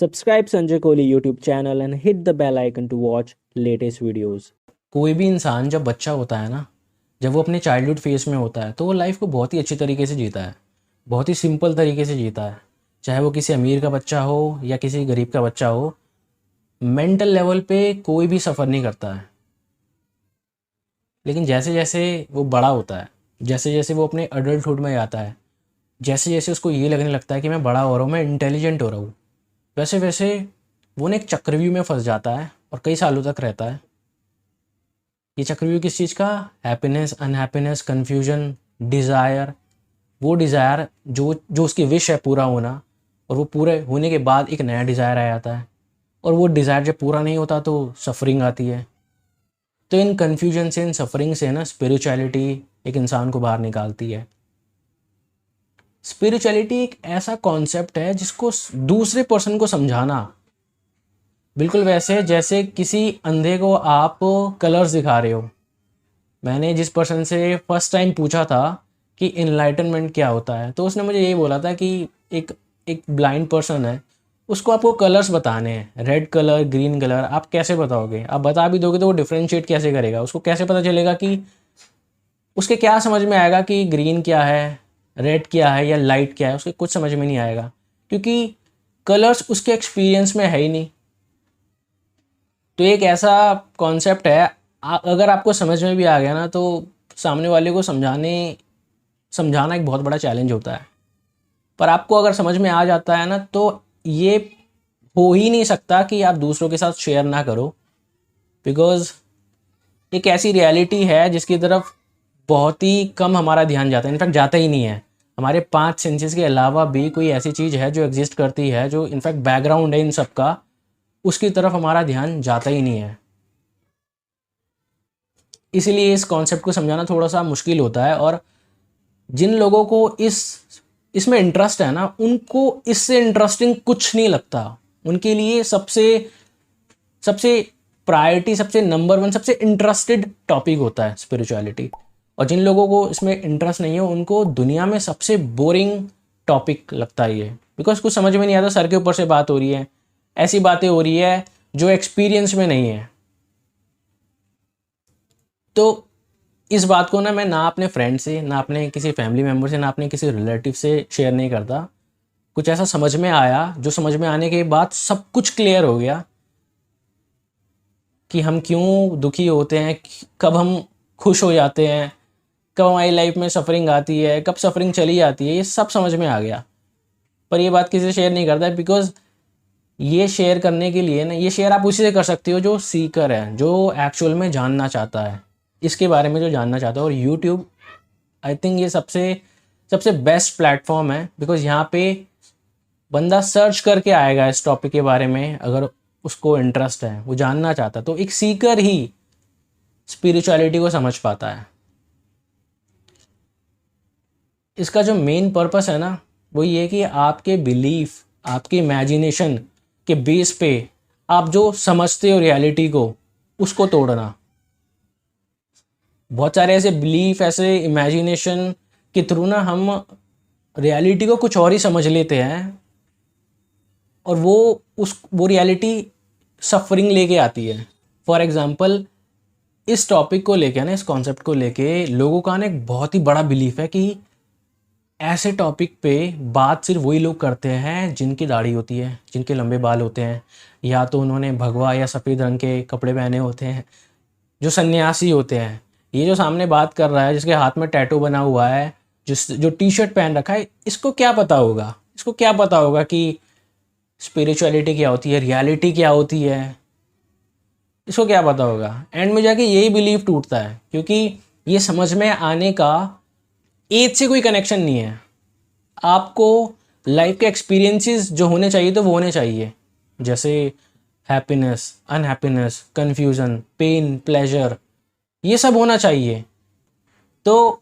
Subscribe Sanjay Kohli YouTube channel and hit the bell icon to watch latest videos. कोई भी इंसान जब बच्चा होता है ना, जब वो अपने चाइल्डहुड फेज में होता है तो वो लाइफ को बहुत ही अच्छी तरीके से जीता है, बहुत ही सिंपल तरीके से जीता है। चाहे वो किसी अमीर का बच्चा हो या किसी गरीब का बच्चा हो, मेंटल लेवल पे कोई भी सफ़र नहीं करता है। लेकिन जैसे जैसे वो बड़ा होता है, जैसे जैसे वो अपने अडल्टहुड में आता है, जैसे जैसे उसको ये लगने लगता है कि मैं बड़ा हो रहा हूँ, मैं इंटेलिजेंट हो रहा हूँ, वैसे वैसे वो ना एक चक्रव्यूह में फंस जाता है और कई सालों तक रहता है। ये चक्रव्यूह किस चीज़ का? Happiness, unhappiness, confusion, desire. वो डिज़ायर जो जो उसकी विश है पूरा होना, और वो पूरे होने के बाद एक नया डिज़ायर आ जाता है, और वो डिज़ायर जब पूरा नहीं होता तो सफरिंग आती है। तो इन कन्फ्यूजन से, इन सफरिंग से ना स्पिरिचुअलिटी एक इंसान को बाहर निकालती है। स्पिरिचुअलिटी एक ऐसा कॉन्सेप्ट है जिसको दूसरे पर्सन को समझाना, बिल्कुल वैसे जैसे किसी अंधे को आप कलर्स दिखा रहे हो। मैंने जिस पर्सन से फर्स्ट टाइम पूछा था कि इनलाइटनमेंट क्या होता है, तो उसने मुझे यही बोला था कि एक एक ब्लाइंड पर्सन है, उसको आपको कलर्स बताने हैं, रेड कलर, ग्रीन कलर। आप कैसे बताओगे? आप बता भी दोगे तो वो डिफ्रेंशिएट कैसे करेगा? उसको कैसे पता चलेगा कि उसके क्या समझ में आएगा कि ग्रीन क्या है, रेड क्या है या लाइट क्या है? उसके कुछ समझ में नहीं आएगा, क्योंकि कलर्स उसके एक्सपीरियंस में है ही नहीं। तो एक ऐसा कॉन्सेप्ट है, अगर आपको समझ में भी आ गया ना, तो सामने वाले को समझाना एक बहुत बड़ा चैलेंज होता है। पर आपको अगर समझ में आ जाता है ना, तो ये हो ही नहीं सकता कि आप दूसरों के साथ शेयर ना करो, बिकॉज एक ऐसी रियलिटी है जिसकी तरफ बहुत ही कम हमारा ध्यान जाता है, इनफैक्ट जाता ही नहीं है। हमारे 5 सेंसेस के अलावा भी कोई ऐसी चीज़ है जो एग्जिस्ट करती है, जो इनफैक्ट बैकग्राउंड है इन सब का, उसकी तरफ हमारा ध्यान जाता ही नहीं है। इसीलिए इस कॉन्सेप्ट को समझाना थोड़ा सा मुश्किल होता है, और जिन लोगों को इसमें इंटरेस्ट है ना, उनको इससे इंटरेस्टिंग कुछ नहीं लगता। उनके लिए सबसे सबसे प्रायोरिटी, सबसे नंबर 1, सबसे इंटरेस्टेड टॉपिक होता है स्पिरिचुअलिटी। और जिन लोगों को इसमें इंटरेस्ट नहीं है, उनको दुनिया में सबसे बोरिंग टॉपिक लगता है ये, बिकॉज कुछ समझ में नहीं आता। सर के ऊपर से बात हो रही है, ऐसी बातें हो रही है जो एक्सपीरियंस में नहीं है। तो इस बात को ना मैं ना अपने फ्रेंड से, ना अपने किसी फैमिली मेम्बर से, ना अपने किसी रिलेटिव से शेयर नहीं करता। कुछ ऐसा समझ में आया, जो समझ में आने के बाद सब कुछ क्लियर हो गया कि हम क्यों दुखी होते हैं, कब हम खुश हो जाते हैं, कब हमारी लाइफ में सफरिंग आती है, कब सफरिंग चली जाती है, ये सब समझ में आ गया। पर ये बात किसी से शेयर नहीं करता है, बिकॉज ये शेयर करने के लिए ना, ये शेयर आप उसी से कर सकते हो जो सीकर है, जो एक्चुअल में जानना चाहता है, इसके बारे में जो जानना चाहता है। और यूट्यूब, आई थिंक ये सबसे सबसे बेस्ट प्लेटफॉर्म है, बिकॉज यहाँ पे बंदा सर्च करके आएगा इस टॉपिक के बारे में, अगर उसको इंटरेस्ट है, वो जानना चाहता है, तो एक सीकर ही स्पिरिचुअलिटी को समझ पाता है। इसका जो मेन पर्पस है ना, वो ये कि आपके बिलीफ, आपके इमेजिनेशन के बेस पे आप जो समझते हो रियलिटी को, उसको तोड़ना। बहुत सारे ऐसे बिलीफ, ऐसे इमेजिनेशन के थ्रू ना हम रियलिटी को कुछ और ही समझ लेते हैं, और वो रियलिटी सफरिंग लेके आती है। फॉर एग्जांपल, इस टॉपिक को लेके ना, इस कॉन्सेप्ट को लेके लोगों का ना एक बहुत ही बड़ा बिलीफ है कि ऐसे टॉपिक पे बात सिर्फ वही लोग करते हैं जिनकी दाढ़ी होती है, जिनके लंबे बाल होते हैं, या तो उन्होंने भगवा या सफ़ेद रंग के कपड़े पहने होते हैं, जो सन्यासी होते हैं। ये जो सामने बात कर रहा है, जिसके हाथ में टैटू बना हुआ है, जो टी शर्ट पहन रखा है, इसको क्या पता होगा? इसको क्या पता होगा कि स्पिरिचुअलिटी क्या होती है, रियलिटी क्या होती है? इसको क्या पता होगा? एंड में जाके यही बिलीव टूटता है, क्योंकि ये समझ में आने का एज से कोई कनेक्शन नहीं है। आपको लाइफ के एक्सपीरियंसेस जो होने चाहिए तो वो होने चाहिए, जैसे happiness, unhappiness, confusion, pain, pleasure, ये सब होना चाहिए। तो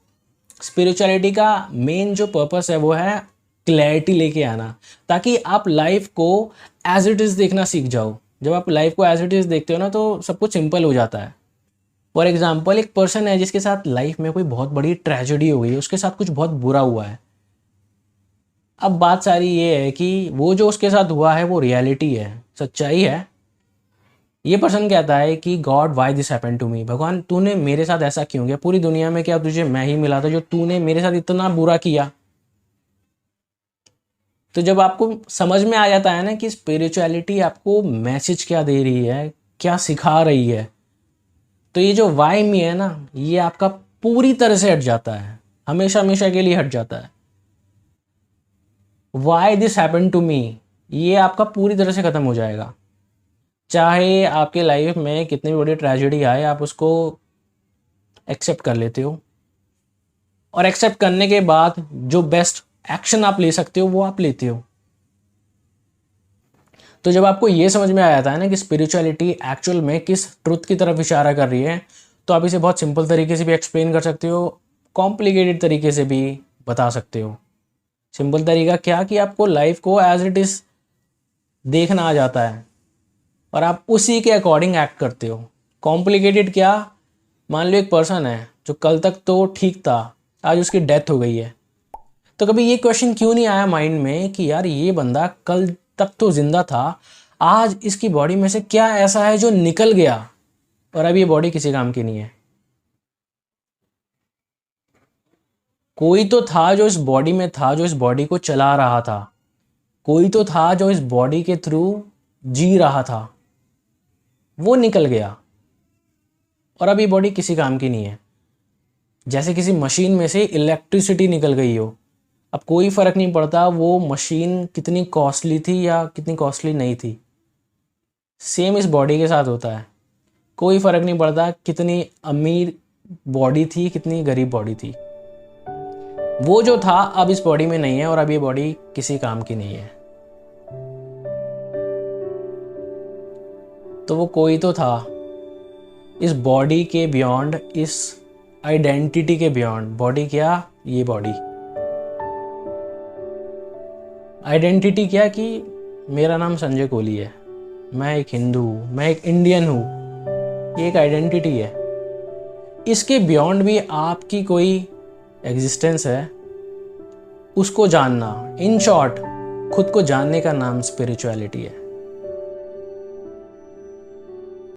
स्पिरिचुअलिटी का मेन जो पर्पस है वो है क्लैरिटी लेके आना, ताकि आप लाइफ को एज इट इज़ देखना सीख जाओ। जब आप लाइफ को एज इट इज़ देखते हो ना, तो सब कुछ सिंपल हो जाता है। फॉर एग्जाम्पल, एक पर्सन है जिसके साथ लाइफ में कोई बहुत बड़ी ट्रेजेडी हो गई है, उसके साथ कुछ बहुत बुरा हुआ है। अब बात सारी ये है कि वो जो उसके साथ हुआ है वो रियलिटी है, सच्चाई है। ये पर्सन कहता है कि god why this happen to me, भगवान तूने मेरे साथ ऐसा क्यों किया, पूरी दुनिया में क्या तुझे मैं ही मिला था जो तूने मेरे साथ इतना बुरा किया। तो जब आपको समझ में आ जाता है ना कि स्पिरिचुअलिटी आपको मैसेज क्या दे रही है, क्या सिखा रही है, तो ये जो वाई मी है ना, ये आपका पूरी तरह से हट जाता है, हमेशा हमेशा के लिए हट जाता है। Why this happen to me, ये आपका पूरी तरह से ख़त्म हो जाएगा। चाहे आपके लाइफ में कितनी बड़ी ट्रेजेडी आए, आप उसको एक्सेप्ट कर लेते हो, और एक्सेप्ट करने के बाद जो बेस्ट एक्शन आप ले सकते हो वो आप लेते हो। तो जब आपको ये समझ में आ जाता है ना कि स्पिरिचुअलिटी एक्चुअल में किस ट्रुथ की तरफ इशारा कर रही है, तो आप इसे बहुत सिंपल तरीके से भी एक्सप्लेन कर सकते हो, कॉम्प्लिकेटेड तरीके से भी बता सकते हो। सिंपल तरीका क्या कि आपको लाइफ को एज इट इज़ देखना आ जाता है और आप उसी के अकॉर्डिंग एक्ट करते हो। कॉम्प्लिकेटेड क्या, मान लो एक पर्सन है जो कल तक तो ठीक था, आज उसकी डेथ हो गई है, तो कभी ये क्वेश्चन क्यों नहीं आया माइंड में कि यार ये बंदा कल तक तो जिंदा था, आज इसकी बॉडी में से क्या ऐसा है जो निकल गया और अब ये बॉडी किसी काम की नहीं है। कोई तो था जो इस बॉडी में था, जो इस बॉडी को चला रहा था, कोई तो था जो इस बॉडी के थ्रू जी रहा था, वो निकल गया और अब ये बॉडी किसी काम की नहीं है। जैसे किसी मशीन में से इलेक्ट्रिसिटी निकल गई हो, अब कोई फ़र्क नहीं पड़ता वो मशीन कितनी कॉस्टली थी या कितनी कॉस्टली नहीं थी। सेम इस बॉडी के साथ होता है, कोई फ़र्क नहीं पड़ता कितनी अमीर बॉडी थी कितनी गरीब बॉडी थी, वो जो था अब इस बॉडी में नहीं है और अब ये बॉडी किसी काम की नहीं है। तो वो कोई तो था इस बॉडी के बियॉन्ड, इस आइडेंटिटी के बियॉन्ड। बॉडी क्या, ये बॉडी आइडेंटिटी क्या कि मेरा नाम संजय कोहली है, मैं एक हिंदू हूँ, मैं एक इंडियन हूँ, ये एक आइडेंटिटी है। इसके बियॉन्ड भी आपकी कोई एग्जिस्टेंस है, उसको जानना, इन शॉर्ट खुद को जानने का नाम स्पिरिचुअलिटी है।